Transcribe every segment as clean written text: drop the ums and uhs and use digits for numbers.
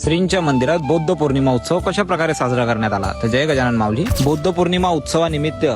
श्रींच्या मंदिरात बौद्ध पौर्णिमा उत्सव कशा प्रकारे साजरा करण्यात आला तर जय गजानन माऊली। बौद्ध पौर्णिमा उत्सवानिमित्त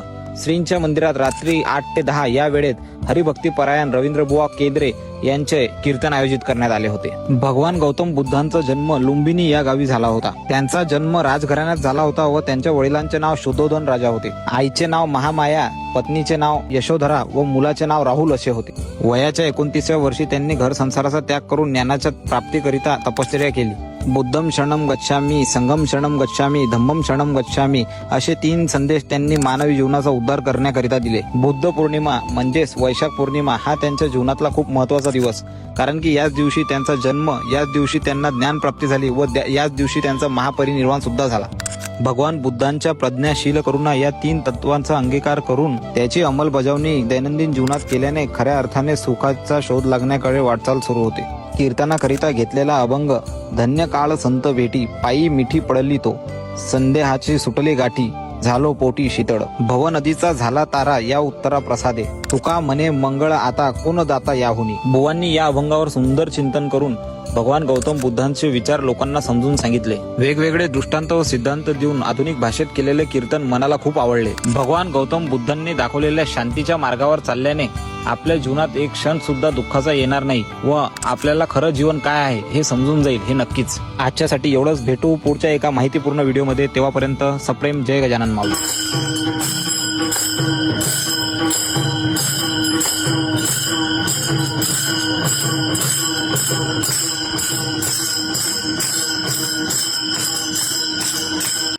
श्रींच्या मंदिरात रात्री 8 ते 10 या वेळेत हरिभक्ती परायण रवींद्रबुवा केद्रे यांचे कीर्तन आयोजित करण्यात आले होते। भगवान गौतम बुद्धांचा जन्म लुंबिनी या गावी झाला होता। त्यांचा जन्म राजघराण्यात झाला होता व त्यांच्या वडिलांचे नाव शुद्धोधन राजा होते। आईचे नाव महामाया, पत्नीचे नाव यशोधरा व मुलाचे नाव राहुल असे होते। वयाच्या 29व्या वर्षी त्यांनी घर संसाराचा त्याग करून ज्ञानाच्या प्राप्तीकरिता तपश्चर्या केली। बुद्धम शरणम गच्छामी, संघम शरणम गच्छामी, धम्मम शरणम गच्छामी असे 3 संदेश त्यांनी मानवी जीवनाचा उद्धार करण्याकरिता दिले। बुद्ध पौर्णिमा म्हणजेच वैशाख पौर्णिमा हा त्यांच्या जीवनातला खूप महत्त्वाचा दिवस, कारण की याच दिवशी त्यांचा जन्म, याच दिवशी त्यांना ज्ञान प्राप्ती झाली व याच दिवशी त्यांचा महापरिनिर्वाण सुद्धा झाला। भगवान बुद्धांच्या प्रज्ञाशील करुणा या 3 तत्वांचा अंगीकार करून त्याची अंमलबजावणी दैनंदिन जीवनात केल्याने खऱ्या अर्थाने सुखाचा शोध लागण्याकडे वाटचाल सुरू होते। कीर्तनाकरिता घेतलेला अभंग धन्य काळ संत भेटी, पायी मिठी पडली तो, संदेहाची सुटली गाठी, झालो पोटी शीतळ, भव नदीचा झाला तारा या उत्तरा प्रसादे, तुका म्हणे मंगळ आता कोण दाता याहुनी। बुवांनी या अभंगावर सुंदर चिंतन करून भगवान गौतम बुद्धांचे विचार लोकांना समजून सांगितले। वेगवेगळे दृष्टांत व सिद्धांत देऊन आधुनिक भाषेत केलेले कीर्तन मनाला खूप आवडले। भगवान गौतम बुद्धांनी दाखवलेल्या शांतीच्या मार्गावर चालल्याने आपल्या जीवनात एक क्षण सुद्धा दुःखाचा येणार नाही व आपल्याला खरं जीवन काय आहे हे समजून जाईल हे नक्कीच। आजच्यासाठी एवढंच, भेटू पुढच्या एका माहितीपूर्ण व्हिडिओमध्ये, तेव्हापर्यंत सप्रेम जय गजानन माऊली।